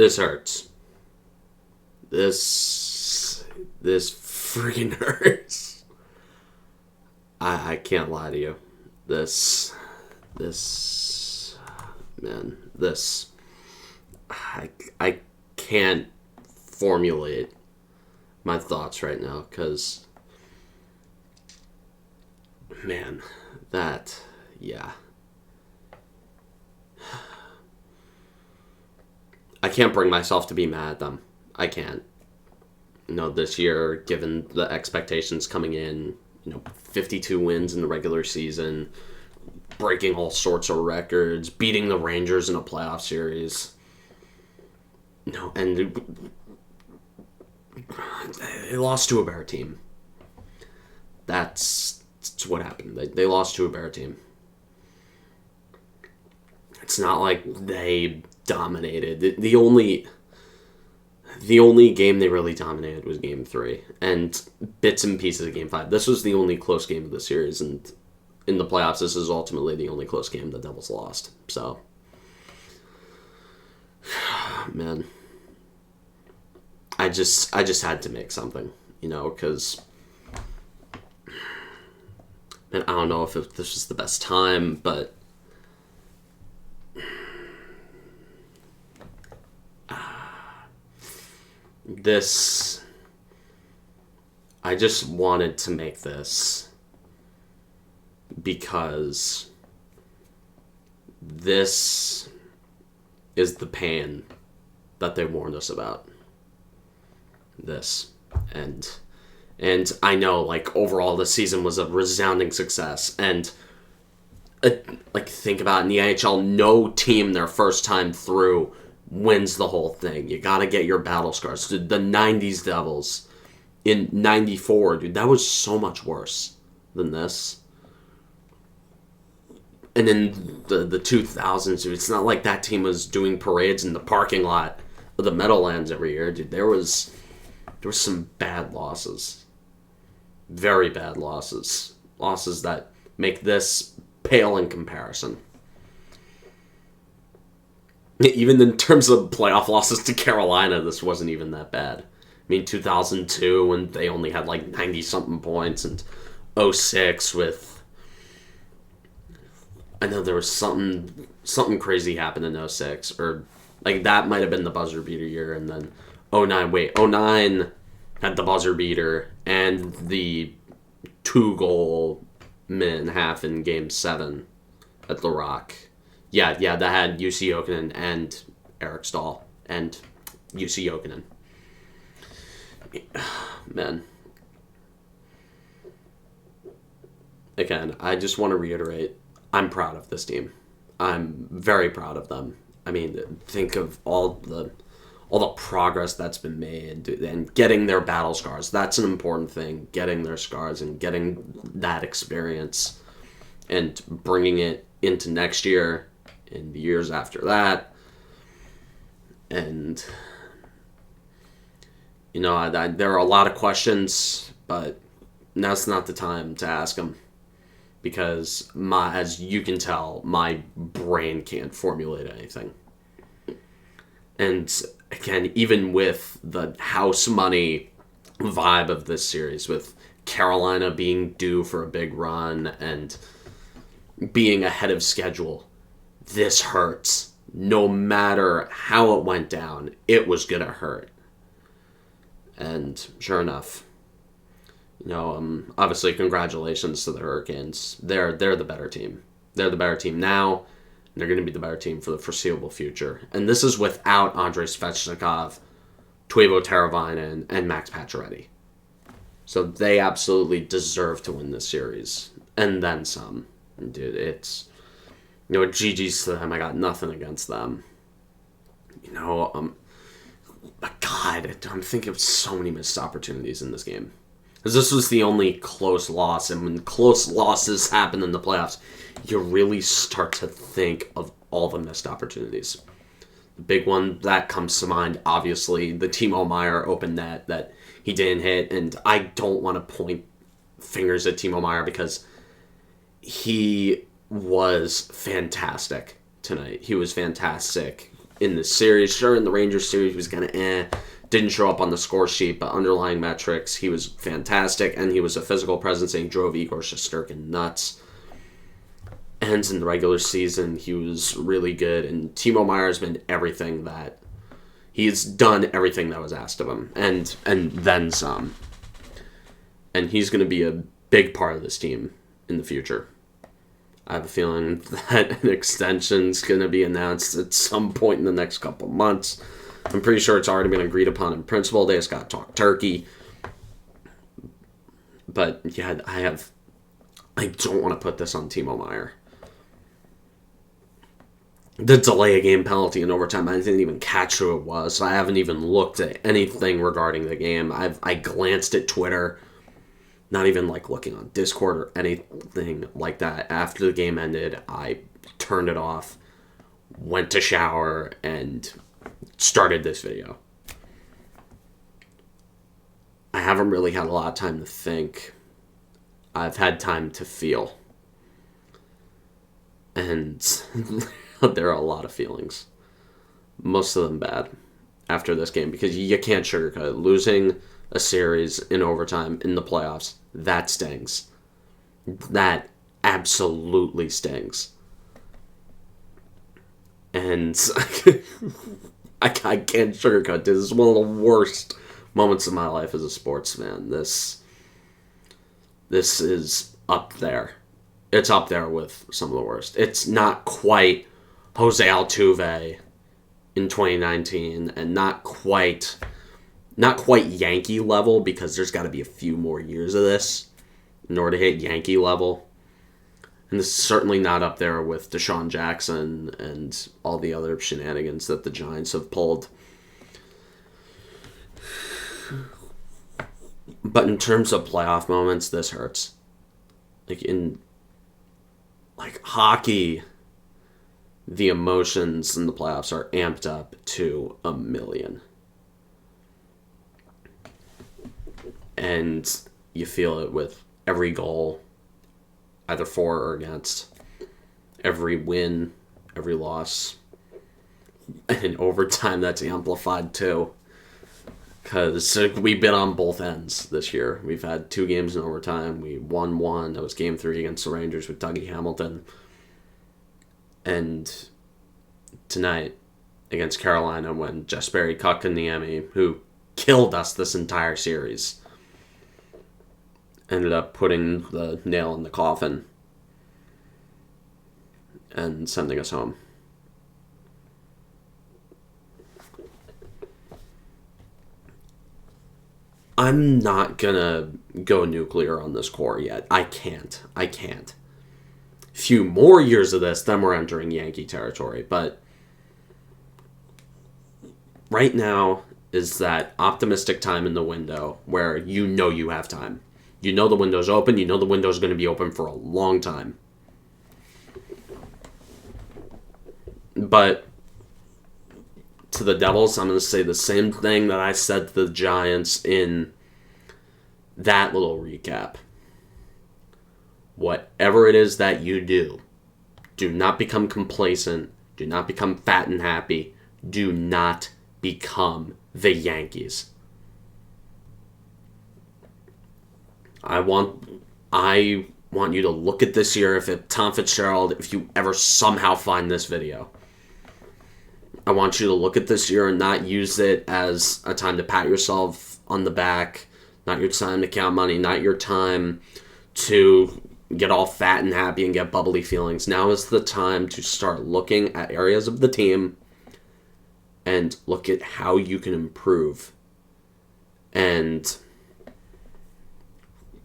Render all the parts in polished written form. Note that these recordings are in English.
This hurts. This freaking hurts. I can't lie to you. This, man, I can't formulate my thoughts right now because, man, yeah. I can't bring myself to be mad at them. I can't. This year, given the expectations coming in, 52 wins in the regular season, breaking all sorts of records, beating the Rangers in a playoff series. And they lost to a better team. That's what happened. They lost to a better team. It's not like they dominated. The only game they really dominated was Game 3 and bits and pieces of Game 5. This was the only close game of the series, and in the playoffs, this is ultimately the only close game the Devils lost. So, man, I just had to make something, because, and I don't know if this was the best time, but I just wanted to make this because this is the pain that they warned us about. This. And I know, overall, the season was a resounding success. And, think about it, in the NHL, no team their first time through wins the whole thing. You gotta get your battle scars. Dude, the 90s Devils in 94, dude, that was so much worse than this. And in the 2000s, dude, it's not like that team was doing parades in the parking lot of the Meadowlands every year, dude. There was some bad losses. Very bad losses. Losses that make this pale in comparison. Even in terms of playoff losses to Carolina, this wasn't even that bad. 2002, when they only had 90-something points, and 2006 with... I know there was something crazy happened in 2006, or that might have been the buzzer beater year, and then 2009 had the buzzer beater and the 2-goal minute and a half in Game 7 at The Rock. Yeah, that had UC Jokinen and Eric Stahl and UC Jokinen. Man. Again, I just want to reiterate, I'm proud of this team. I'm very proud of them. Think of all the progress that's been made and getting their battle scars. That's an important thing, getting their scars and getting that experience and bringing it into next year and the years after that. And, there are a lot of questions, but now's not the time to ask them. Because, as you can tell, my brain can't formulate anything. And, again, even with the house money vibe of this series, with Carolina being due for a big run and being ahead of schedule, this hurts. No matter how it went down, it was going to hurt. And sure enough, obviously congratulations to the Hurricanes. They're the better team. They're the better team now, and they're going to be the better team for the foreseeable future. And this is without Andrei Svechnikov, Teuvo Teravainen, and Max Pacioretty. So they absolutely deserve to win this series. And then some. Dude, it's... GG's to them. I got nothing against them. But God, I'm thinking of so many missed opportunities in this game. Because this was the only close loss, and when close losses happen in the playoffs, you really start to think of all the missed opportunities. The big one that comes to mind, obviously, the Timo Meier open net that he didn't hit, and I don't want to point fingers at Timo Meier because he was fantastic tonight. He was fantastic in the series. Sure, in the Rangers series, he was kind of didn't show up on the score sheet, but underlying metrics, he was fantastic, and he was a physical presence, and he drove Igor Shesterkin nuts. And in the regular season, he was really good, and Timo Meier has been everything that... He's done everything that was asked of him, and then some. And he's going to be a big part of this team in the future. I have a feeling that an extension's going to be announced at some point in the next couple of months. I'm pretty sure it's already been agreed upon in principle. They just got to talk turkey. But yeah, I don't want to put this on Timo Meier. The delay a game penalty in overtime, I didn't even catch who it was. So I haven't even looked at anything regarding the game. I glanced at Twitter, not even like looking on Discord or anything like that. After the game ended, I turned it off, went to shower, and started this video. I haven't really had a lot of time to think. I've had time to feel. And there are a lot of feelings. Most of them bad after this game, because you can't sugarcoat it. Losing a series in overtime in the playoffs, that stings. That absolutely stings. And I can't sugarcoat this. This is one of the worst moments of my life as a sportsman. This is up there. It's up there with some of the worst. It's not quite Jose Altuve in 2019, and not quite Yankee level, because there's got to be a few more years of this in order to hit Yankee level. And this is certainly not up there with Deshaun Jackson and all the other shenanigans that the Giants have pulled. But in terms of playoff moments, this hurts. In hockey, the emotions in the playoffs are amped up to 1,000,000. And you feel it with every goal, either for or against, every win, every loss. And in overtime, that's amplified too. Because we've been on both ends this year. We've had 2 games in overtime. We won 1. That was Game 3 against the Rangers with Dougie Hamilton. And tonight, against Carolina, when Jesperi Kotkaniemi, who killed us this entire series, ended up putting the nail in the coffin and sending us home. I'm not gonna go nuclear on this core yet. I can't. Few more years of this, then we're entering Yankee territory. But right now is that optimistic time in the window where you know you have time. You know the window's open. You know the window's going to be open for a long time. But to the Devils, I'm going to say the same thing that I said to the Giants in that little recap. Whatever it is that you do not become complacent. Do not become fat and happy. Do not become the Yankees. I want you to look at this year. If Tom Fitzgerald, if you ever somehow find this video, I want you to look at this year and not use it as a time to pat yourself on the back, not your time to count money, not your time to get all fat and happy and get bubbly feelings. Now is the time to start looking at areas of the team and look at how you can improve and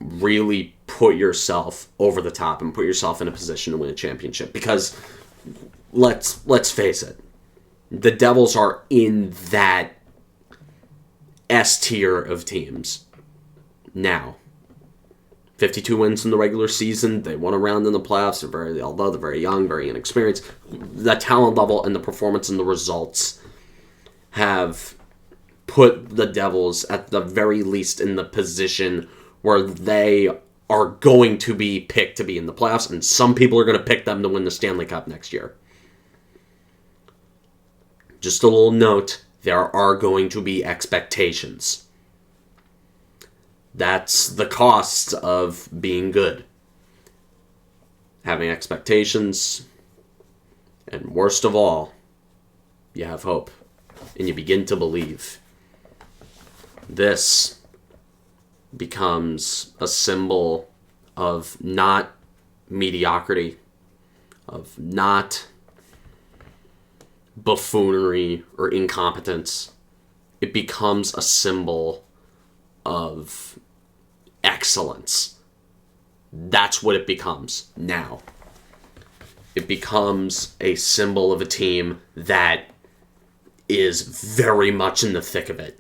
really put yourself over the top and put yourself in a position to win a championship. Because let's face it, the Devils are in that S tier of teams now. 52 wins in the regular season. They won a round in the playoffs. Although they're very young, very inexperienced, the talent level and the performance and the results have put the Devils at the very least in the position where they are going to be picked to be in the playoffs, and some people are going to pick them to win the Stanley Cup next year. Just a little note, there are going to be expectations. That's the cost of being good. Having expectations, and worst of all, you have hope, and you begin to believe. This becomes a symbol of not mediocrity, of not buffoonery or incompetence. It becomes a symbol of excellence. That's what it becomes now. It becomes a symbol of a team that is very much in the thick of it.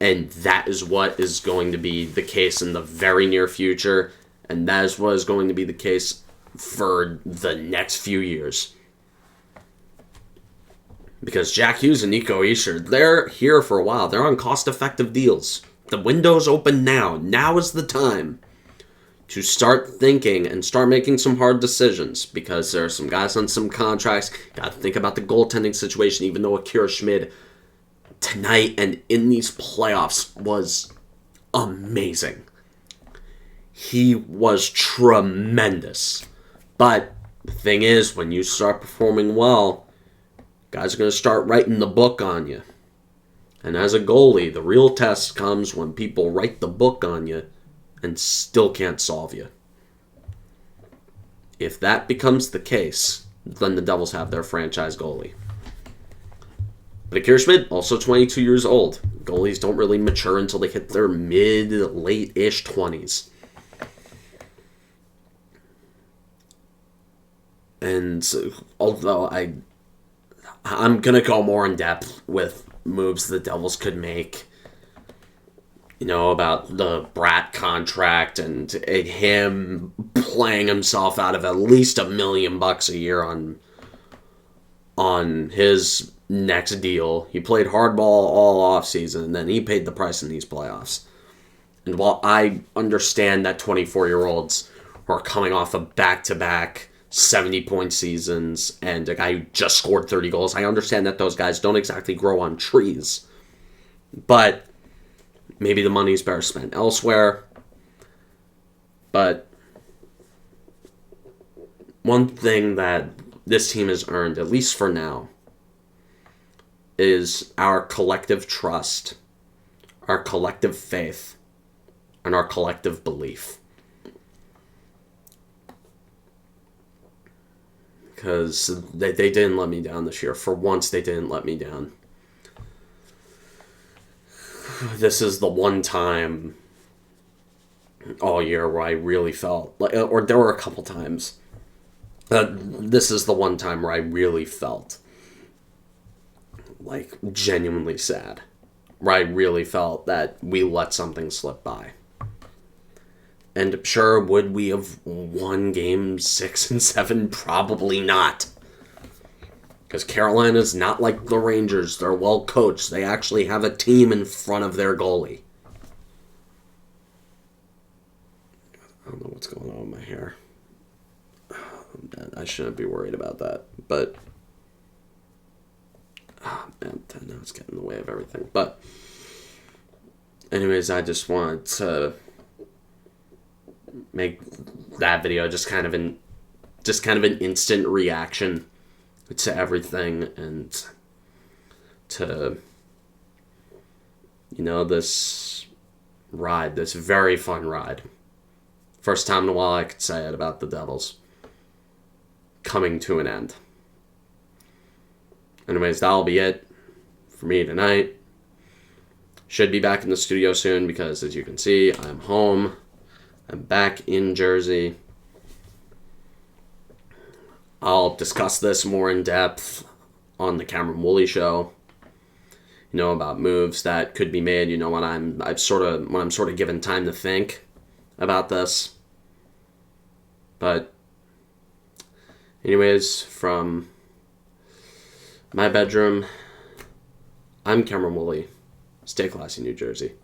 And that is what is going to be the case in the very near future. And that is what is going to be the case for the next few years. Because Jack Hughes and Nico Hischier, they're here for a while. They're on cost-effective deals. The window's open now. Now is the time to start thinking and start making some hard decisions. Because there are some guys on some contracts. Got to think about the goaltending situation, even though Akira Schmid tonight and in these playoffs was amazing. He was tremendous. But the thing is, when you start performing well, guys are going to start writing the book on you. And as a goalie, the real test comes when people write the book on you and still can't solve you. If that becomes the case, then the Devils have their franchise goalie. But Akira Schmid, also 22 years old. Goalies don't really mature until they hit their late-ish 20s. And although I'm going to go more in depth with moves the Devils could make, about the Bratt contract and him playing himself out of at least $1 million a year on his next deal. He played hardball all offseason, and then he paid the price in these playoffs. And while I understand that 24-year-olds are coming off of back-to-back 70-point seasons and a guy who just scored 30 goals, I understand that those guys don't exactly grow on trees. But maybe the money's better spent elsewhere. But one thing that this team has earned, at least for now, is our collective trust, our collective faith, and our collective belief. Because they didn't let me down this year. For once, they didn't let me down. This is the one time all year where I really felt, or there were a couple times. This is the one time where I really felt genuinely sad. Where I really felt that we let something slip by. And sure, would we have won games 6 and 7? Probably not. Because Carolina's not like the Rangers. They're well coached. They actually have a team in front of their goalie. I don't know what's going on with my hair. I shouldn't be worried about that. But, man, now it's getting in the way of everything. But, anyways, I just wanted to make that video just kind of an instant reaction to everything, and to this ride, this very fun ride. First time in a while I could say it about the Devils coming to an end. Anyways, that'll be it for me tonight. Should be back in the studio soon because, as you can see, I'm home. I'm back in Jersey. I'll discuss this more in depth on the Cameron Woolley show. About moves that could be made. When I'm sort of given time to think about this. But, anyways, from my bedroom, I'm Cameron Woolley. Stay classy, New Jersey.